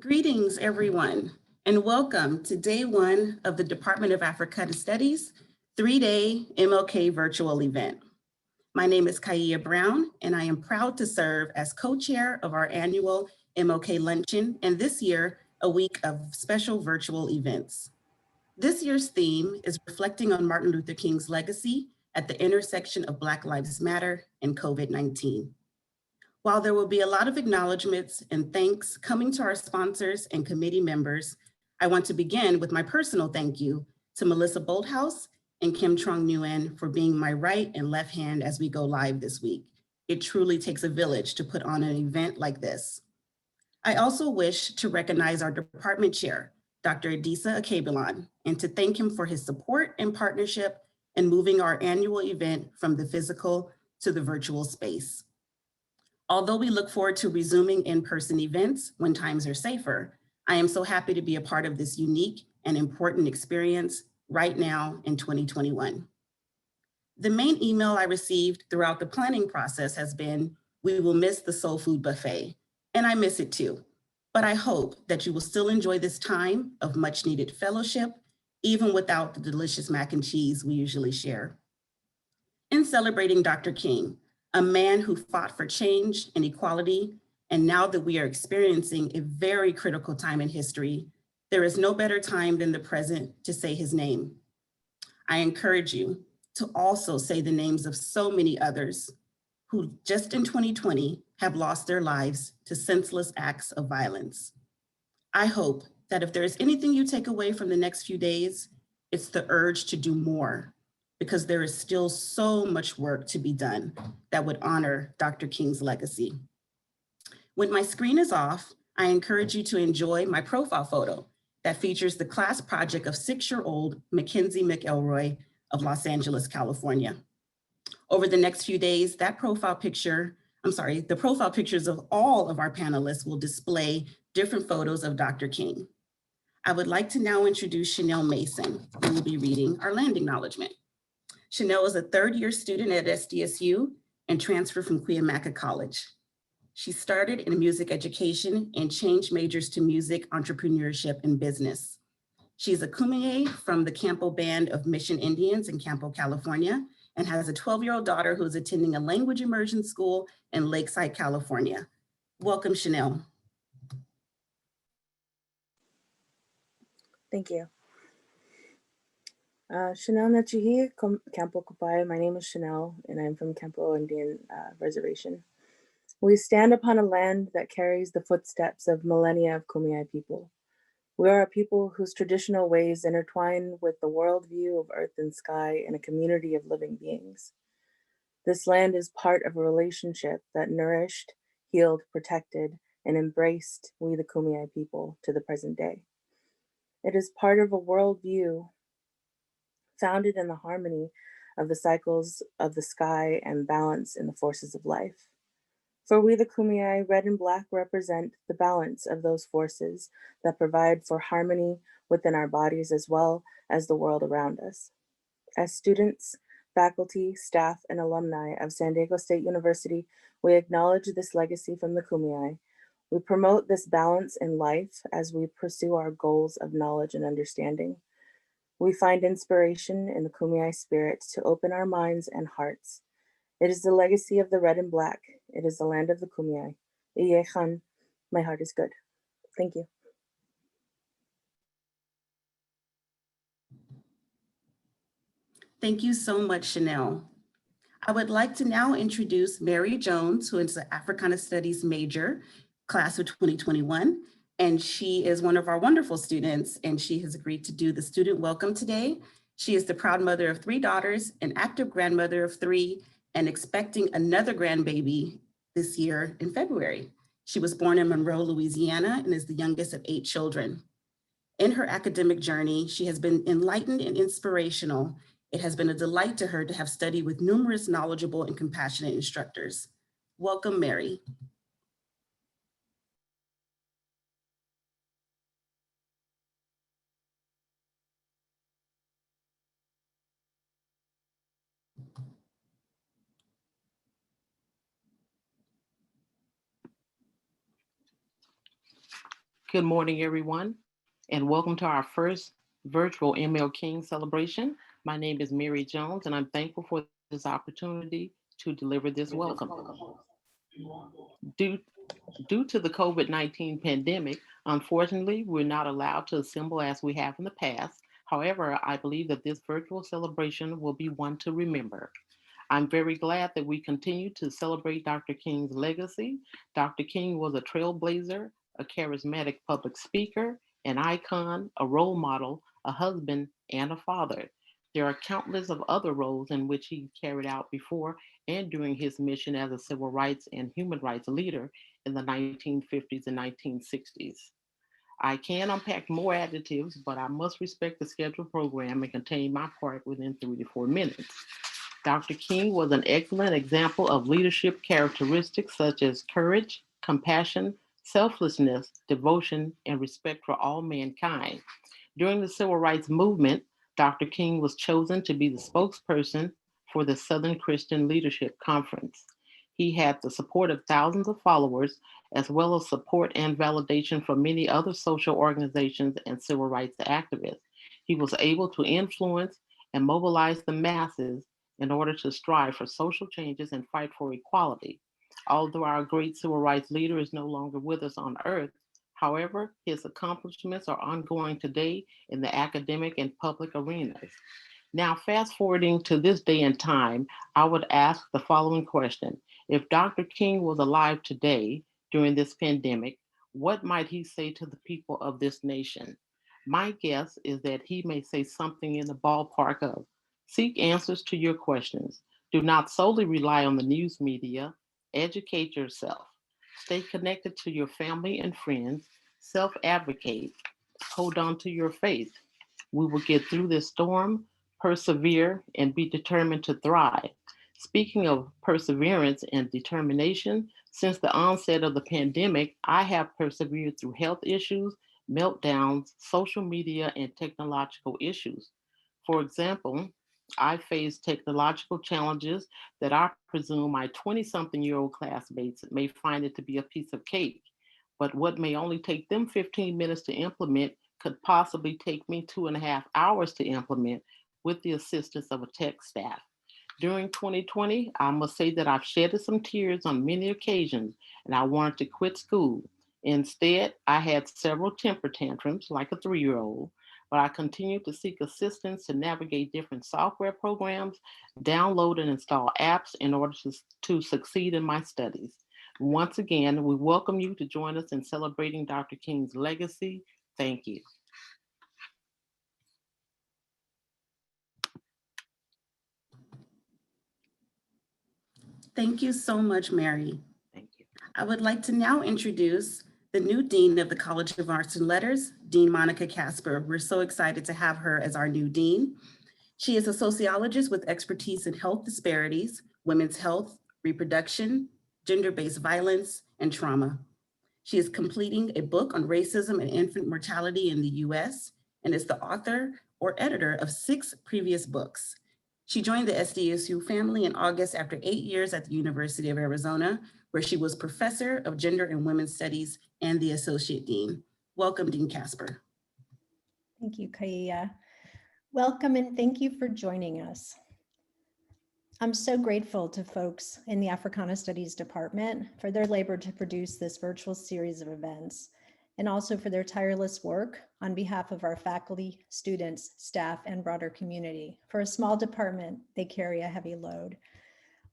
Greetings, everyone, and welcome to day one of the Department of Africana Studies 3-day MLK virtual event. My name is Kaia Brown, and I am proud to serve as co-chair of our annual MLK Luncheon, and this year, a week of special virtual events. This year's theme is reflecting on Martin Luther King's legacy at the intersection of Black Lives Matter and COVID-19. While there will be a lot of acknowledgements and thanks coming to our sponsors and committee members, I want to begin with my personal thank you to Melissa Bolthouse and Kim Trong Nguyen for being my right and left hand as we go live this week. It truly takes a village to put on an event like this. I also wish to recognize our department chair, Dr. Adisa Akebulan, and to thank him for his support and partnership in moving our annual event from the physical to the virtual space. Although we look forward to resuming in-person events when times are safer, I am so happy to be a part of this unique and important experience right now in 2021. The main email I received throughout the planning process has been, "We will miss the soul food buffet," and I miss it too. But I hope that you will still enjoy this time of much needed fellowship, even without the delicious mac and cheese we usually share. In celebrating Dr. King, a man who fought for change and equality, and now that we are experiencing a very critical time in history, there is no better time than the present to say his name. I encourage you to also say the names of so many others who just in 2020 have lost their lives to senseless acts of violence. I hope that if there is anything you take away from the next few days, it's the urge to do more, because there is still so much work to be done that would honor Dr. King's legacy. When my screen is off, I encourage you to enjoy my profile photo that features the class project of 6-year-old Mackenzie McElroy of Los Angeles, California. Over the next few days, the profile pictures of all of our panelists will display different photos of Dr. King. I would like to now introduce Chanel Mason, who will be reading our land acknowledgement. Chanel is a third-year student at SDSU and transferred from Cuyamaca College. She started in music education and changed majors to music, entrepreneurship, and business. She's a Kumeyaay from the Campo Band of Mission Indians in Campo, California, and has a 12-year-old daughter who is attending a language immersion school in Lakeside, California. Welcome, Chanel. Thank you. Chanel Nachihi, Campo Kupai. My name is Chanel, and I'm from Campo Indian Reservation. We stand upon a land that carries the footsteps of millennia of Kumeyaay people. We are a people whose traditional ways intertwine with the worldview of earth and sky in a community of living beings. This land is part of a relationship that nourished, healed, protected, and embraced we the Kumeyaay people to the present day. It is part of a worldview founded in the harmony of the cycles of the sky and balance in the forces of life. For we the Kumeyaay, red and black represent the balance of those forces that provide for harmony within our bodies as well as the world around us. As students, faculty, staff, and alumni of San Diego State University, we acknowledge this legacy from the Kumeyaay. We promote this balance in life as we pursue our goals of knowledge and understanding. We find inspiration in the Kumeyaay spirit to open our minds and hearts. It is the legacy of the red and black. It is the land of the Kumeyaay. Iyechan, my heart is good. Thank you. Thank you so much, Chanel. I would like to now introduce Mary Jones, who is an Africana Studies major, class of 2021. And she is one of our wonderful students, and she has agreed to do the student welcome today. She is the proud mother of 3 daughters, an active grandmother of 3, and expecting another grandbaby this year in February. She was born in Monroe, Louisiana, and is the youngest of 8 children. In her academic journey, she has been enlightened and inspirational. It has been a delight to her to have studied with numerous knowledgeable and compassionate instructors. Welcome, Mary. Good morning, everyone, and welcome to our first virtual MLK Celebration. My name is Mary Jones, and I'm thankful for this opportunity to deliver this welcome. Due, due to the COVID-19 pandemic, unfortunately, we're not allowed to assemble as we have in the past. However, I believe that this virtual celebration will be one to remember. I'm very glad that we continue to celebrate Dr. King's legacy. Dr. King was a trailblazer, a charismatic public speaker, an icon, a role model, a husband, and a father. There are countless of other roles in which he carried out before and during his mission as a civil rights and human rights leader in the 1950s and 1960s. I can unpack more adjectives, but I must respect the scheduled program and contain my part within 3 to 4 minutes. Dr. King was an excellent example of leadership characteristics such as courage, compassion, selflessness, devotion, and respect for all mankind. During the civil rights movement, Dr. King was chosen to be the spokesperson for the Southern Christian Leadership Conference. He had the support of thousands of followers, as well as support and validation from many other social organizations and civil rights activists. He was able to influence and mobilize the masses in order to strive for social changes and fight for equality. Although our great civil rights leader is no longer with us on earth, however, his accomplishments are ongoing today in the academic and public arenas. Now, fast forwarding to this day and time, I would ask the following question. If Dr. King was alive today during this pandemic, what might he say to the people of this nation? My guess is that he may say something in the ballpark of seek answers to your questions. Do not solely rely on the news media. Educate yourself. Stay connected to your family and friends. Self advocate. Hold on to your faith. We will get through this storm, persevere, and be determined to thrive. Speaking of perseverance and determination, since the onset of the pandemic, I have persevered through health issues, meltdowns, social media, and technological issues. For example, I faced technological challenges that I presume my 20-something-year-old classmates may find it to be a piece of cake. But what may only take them 15 minutes to implement could possibly take me 2.5 hours to implement with the assistance of a tech staff. During 2020, I must say that I've shedded some tears on many occasions and I wanted to quit school. Instead, I had several temper tantrums like a 3-year-old, but I continued to seek assistance to navigate different software programs, download and install apps in order to succeed in my studies. Once again, we welcome you to join us in celebrating Dr. King's legacy. Thank you. Thank you so much, Mary. Thank you. I would like to now introduce the new Dean of the College of Arts and Letters, Dean Monica Casper. We're so excited to have her as our new Dean. She is a sociologist with expertise in health disparities, women's health, reproduction, gender-based violence, and trauma. She is completing a book on racism and infant mortality in the US and is the author or editor of 6 previous books. She joined the SDSU family in August after 8 years at the University of Arizona, where she was professor of gender and women's studies and the associate dean. Welcome, Dean Casper. Thank you, Kaiya. Welcome and thank you for joining us. I'm so grateful to folks in the Africana Studies Department for their labor to produce this virtual series of events, and also for their tireless work on behalf of our faculty, students, staff, and broader community. For a small department, they carry a heavy load.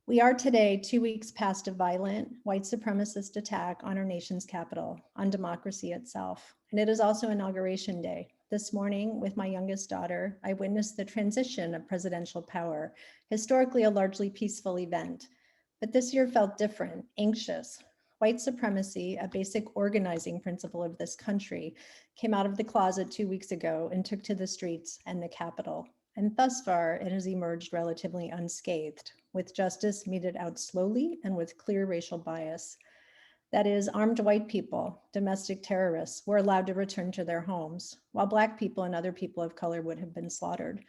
We are today 2 weeks past a violent white supremacist attack on our nation's capital, on democracy itself. And it is also Inauguration Day. This morning, with my youngest daughter, I witnessed the transition of presidential power, historically a largely peaceful event. But this year felt different, anxious. White supremacy, a basic organizing principle of this country, came out of the closet 2 weeks ago and took to the streets and the Capitol. And thus far, it has emerged relatively unscathed, with justice meted out slowly and with clear racial bias. That is, armed white people, domestic terrorists, were allowed to return to their homes, while Black people and other people of color would have been slaughtered.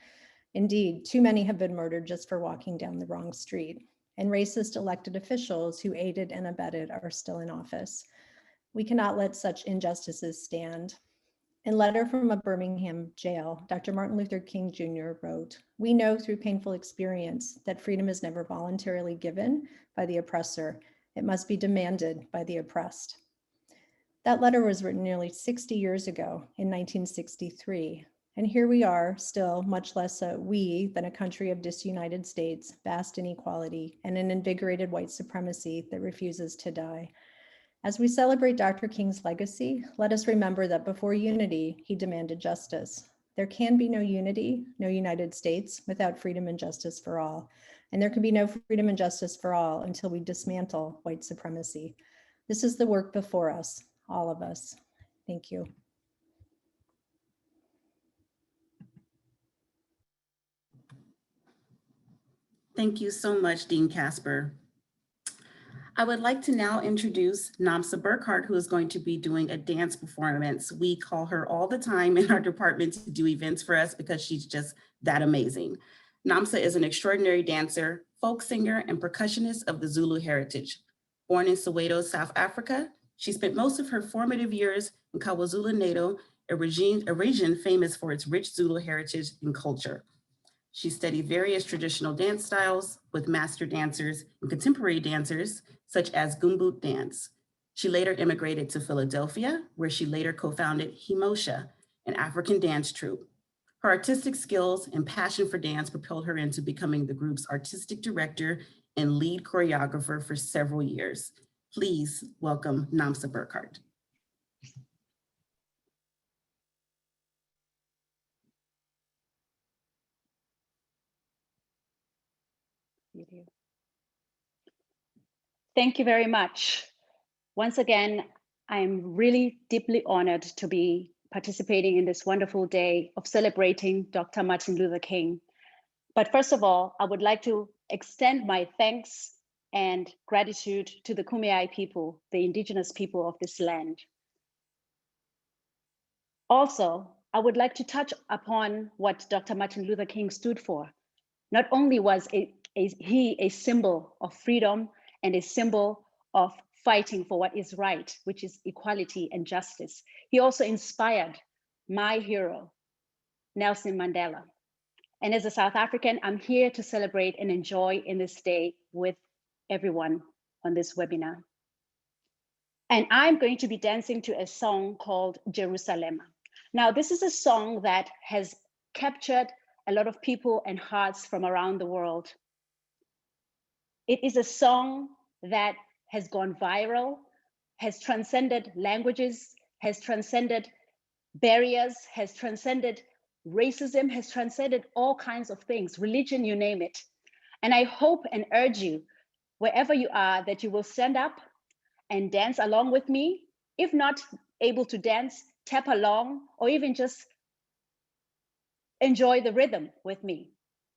Indeed, too many have been murdered just for walking down the wrong street. And racist elected officials who aided and abetted are still in office. We cannot let such injustices stand. In a letter from a Birmingham jail, Dr. Martin Luther King Jr. wrote, "We know through painful experience that freedom is never voluntarily given by the oppressor. It must be demanded by the oppressed." That letter was written nearly 60 years ago in 1963. And here we are, still much less a we than a country of disunited states, vast inequality, and an invigorated white supremacy that refuses to die. As we celebrate Dr. King's legacy, let us remember that before unity, he demanded justice. There can be no unity, no United States, without freedom and justice for all. And there can be no freedom and justice for all until we dismantle white supremacy. This is the work before us, all of us. Thank you. Thank you so much, Dean Casper. I would like to now introduce Namsa Burkhart, who is going to be doing a dance performance. We call her all the time in our department to do events for us because she's just that amazing. Namsa is an extraordinary dancer, folk singer, and percussionist of the Zulu heritage. Born in Soweto, South Africa, she spent most of her formative years in KwaZulu-Natal, a region famous for its rich Zulu heritage and culture. She studied various traditional dance styles with master dancers and contemporary dancers, such as Gumboot dance. She later immigrated to Philadelphia, where she later co-founded Himosha, an African dance troupe. Her artistic skills and passion for dance propelled her into becoming the group's artistic director and lead choreographer for several years. Please welcome Namsa Burkhart. Thank you very much. Once again, I'm really deeply honored to be participating in this wonderful day of celebrating Dr. Martin Luther King. But first of all, I would like to extend my thanks and gratitude to the Kumeyaay people, the indigenous people of this land. Also, I would like to touch upon what Dr. Martin Luther King stood for. Not only was he a symbol of freedom and a symbol of fighting for what is right, which is equality and justice, he also inspired my hero, Nelson Mandela. And as a South African, I'm here to celebrate and enjoy in this day with everyone on this webinar. And I'm going to be dancing to a song called Jerusalem. Now, this is a song that has captured a lot of people and hearts from around the world. It is a song that has gone viral, has transcended languages, has transcended barriers, has transcended racism, has transcended all kinds of things, religion, you name it. And I hope and urge you, wherever you are, that you will stand up and dance along with me. If not able to dance, tap along, or even just enjoy the rhythm with me.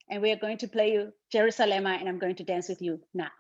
And we are going to play you Jerusalem, and I'm going to dance with you now.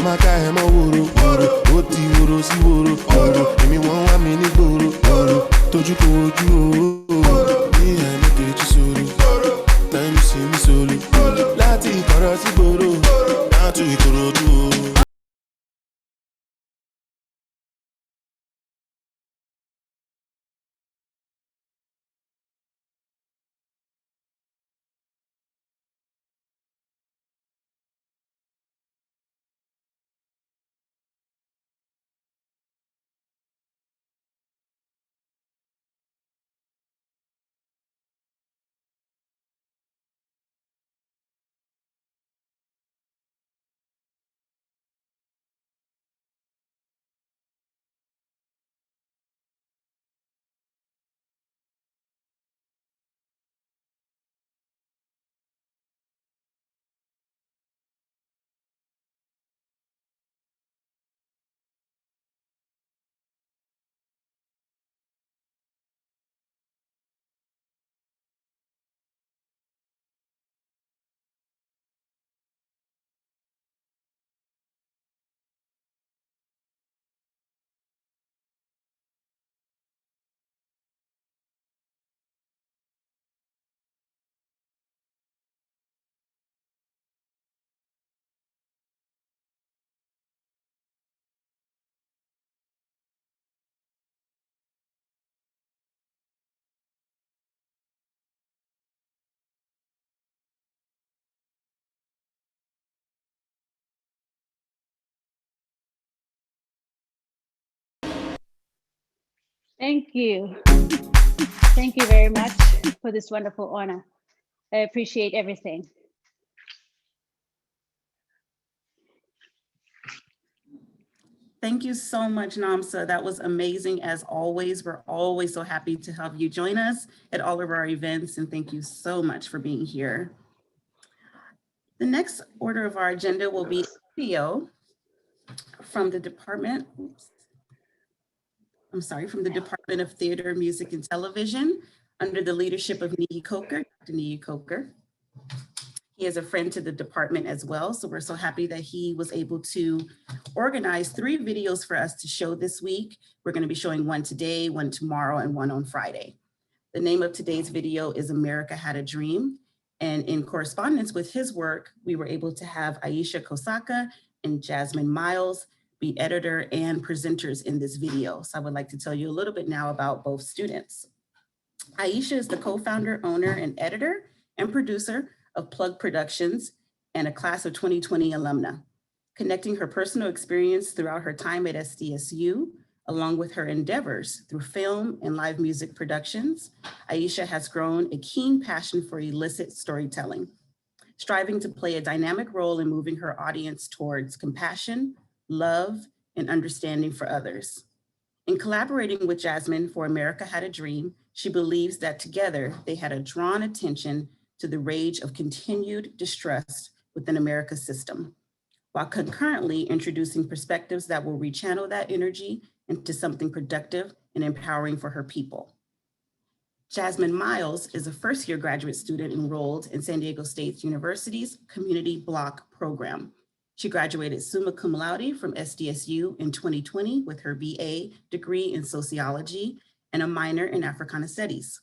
máa ká ẹ̀ mọ́ wòrò wòrò ó ti wòrò sí wòrò wòrò èmi wọ́n wá mi ní gbòòrò wòrò tójú kò ojú o ní ẹni kejì sòrò time sí mi sòlò láti ìkọ̀rọ̀ sí gbòòrò láti ìkòròdú o. Thank you. Thank you very much for this wonderful honor. I appreciate everything. Thank you so much, Namsa. That was amazing as always. We're always so happy to have you join us at all of our events, and thank you so much for being here. The next order of our agenda will be video from the Department, from the Department of Theater, Music, and Television under the leadership of Nii Coker, Dr. Nii Coker. He is a friend to the department as well, so we're so happy that he was able to organize 3 videos for us to show this week. We're going to be showing one today, one tomorrow, and one on Friday. The name of today's video is America Had a Dream, and in correspondence with his work, we were able to have Aisha Kosaka and Jasmine Miles be editor and presenters in this video. So I would like to tell you a little bit now about both students. Aisha is the co-founder, owner, and editor and producer of Plug Productions and a class of 2020 alumna, connecting her personal experience throughout her time at SDSU, along with her endeavors through film and live music productions. Aisha has grown a keen passion for illicit storytelling, striving to play a dynamic role in moving her audience towards compassion, love, and understanding for others. In collaborating with Jasmine for America Had a Dream, she believes that together they had a drawn attention to the rage of continued distrust within America's system, while concurrently introducing perspectives that will rechannel that energy into something productive and empowering for her people. Jasmine Miles is a first-year graduate student enrolled in San Diego State University's Community Block program. She graduated summa cum laude from SDSU in 2020 with her BA degree in sociology and a minor in Africana Studies.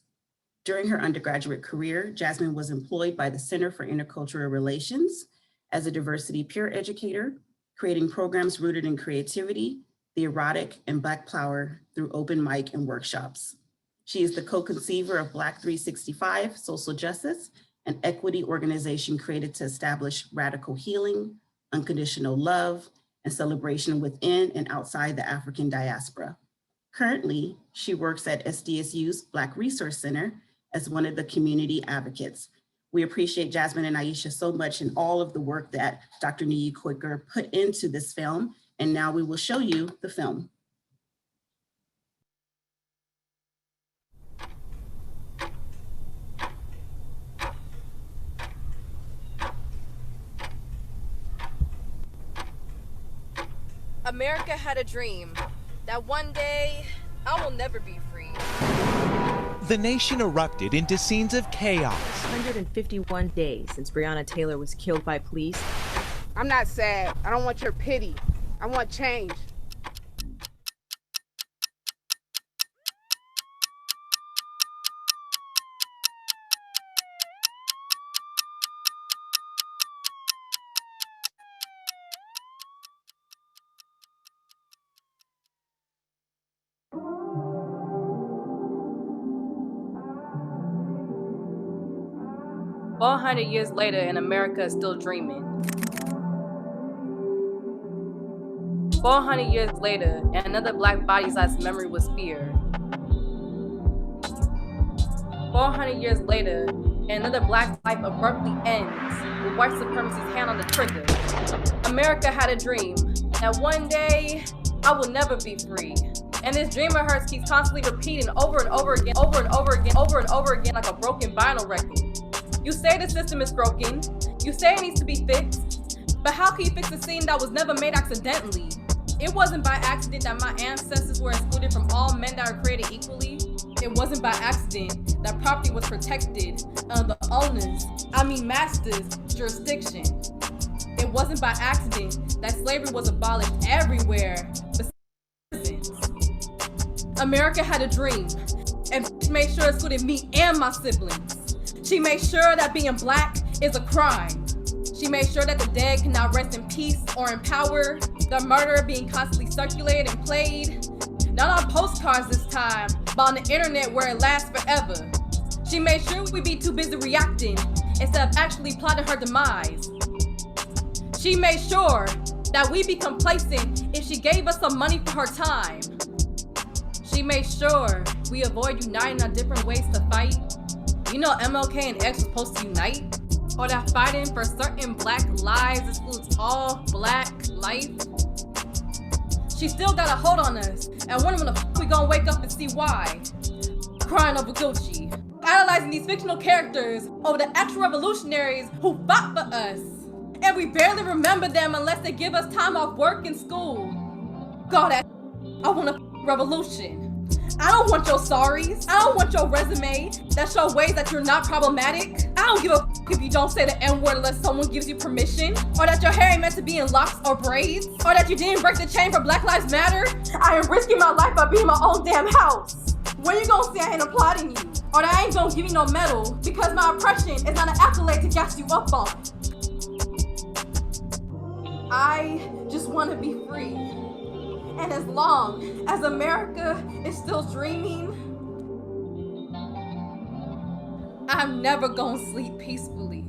During her undergraduate career, Jasmine was employed by the Center for Intercultural Relations as a diversity peer educator, creating programs rooted in creativity, the erotic, and Black power through open mic and workshops. She is the co-conceiver of Black 365 Social Justice, an equity organization created to establish radical healing, unconditional love, and celebration within and outside the African diaspora. Currently, she works at SDSU's Black Resource Center as one of the community advocates. We appreciate Jasmine and Aisha so much and all of the work that Dr. Nii Coker put into this film. And now we will show you the film. America had a dream that one day I will never be free. The nation erupted into scenes of chaos. 151 days since Breonna Taylor was killed by police. I'm not sad. I don't want your pity. I want change. 400 years later, and America is still dreaming. 400 years later, and another black body-sized memory was feared. 400 years later, and another black life abruptly ends with white supremacy's hand on the trigger. America had a dream that one day I will never be free. And this dream of hers keeps constantly repeating over and over again, over and over again, over and over again, like a broken vinyl record. You say the system is broken, you say it needs to be fixed, but how can you fix a scene that was never made accidentally? It wasn't by accident that my ancestors were excluded from all men that are created equally. It wasn't by accident that property was protected under the owner's, master's jurisdiction. It wasn't by accident that slavery was abolished everywhere but prisons. America had a dream, and she made sure it excluded me and my siblings. She made sure that being black is a crime. She made sure that the dead cannot rest in peace or in power, the murder being constantly circulated and played, not on postcards this time, but on the internet where it lasts forever. She made sure we'd be too busy reacting instead of actually plotting her demise. She made sure that we'd be complacent if she gave us some money for her time. She made sure we avoid uniting on different ways to fight. You know MLK and X were supposed to unite? Or that fighting for certain black lives excludes all black life? She still got a hold on us, and wondering when the f we gonna wake up and see why. Crying over Gucci. Analyzing these fictional characters over the actual revolutionaries who fought for us. And we barely remember them unless they give us time off work and school. God, I want a revolution. I don't want your sorries. I don't want your resume that show ways that you're not problematic. I don't give a if you don't say the N-word unless someone gives you permission, or that your hair ain't meant to be in locks or braids, or that you didn't break the chain for Black Lives Matter. I am risking my life by being my own damn house. When you gonna say I ain't applauding you, or that I ain't gonna give you no medal because my oppression is not an accolade to gas you up on. I just want to be free. And as long as America is still dreaming, I'm never gonna sleep peacefully.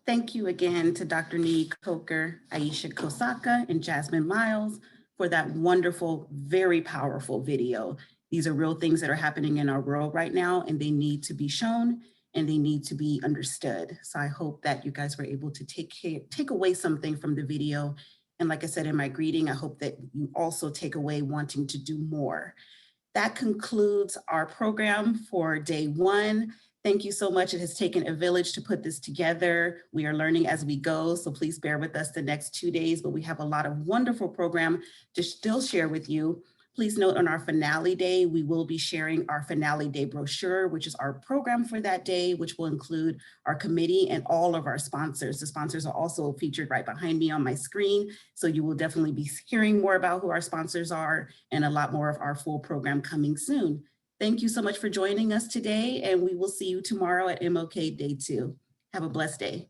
Thank you again to Dr. Nee Coker, Aisha Kosaka, and Jasmine Miles for that wonderful, very powerful video. These are real things that are happening in our world right now, and they need to be shown and they need to be understood. So I hope that you guys were able to take away something from the video. And like I said in my greeting, I hope that you also take away wanting to do more. That concludes our program for day one. Thank you so much. It has taken a village to put this together. We are learning as we go, so please bear with us the next 2 days, but we have a lot of wonderful program to still share with you. Please note on our finale day, we will be sharing our finale day brochure, which is our program for that day, which will include our committee and all of our sponsors. The sponsors are also featured right behind me on my screen. So you will definitely be hearing more about who our sponsors are and a lot more of our full program coming soon. Thank you so much for joining us today, and we will see you tomorrow at MLK Day 2. Have a blessed day.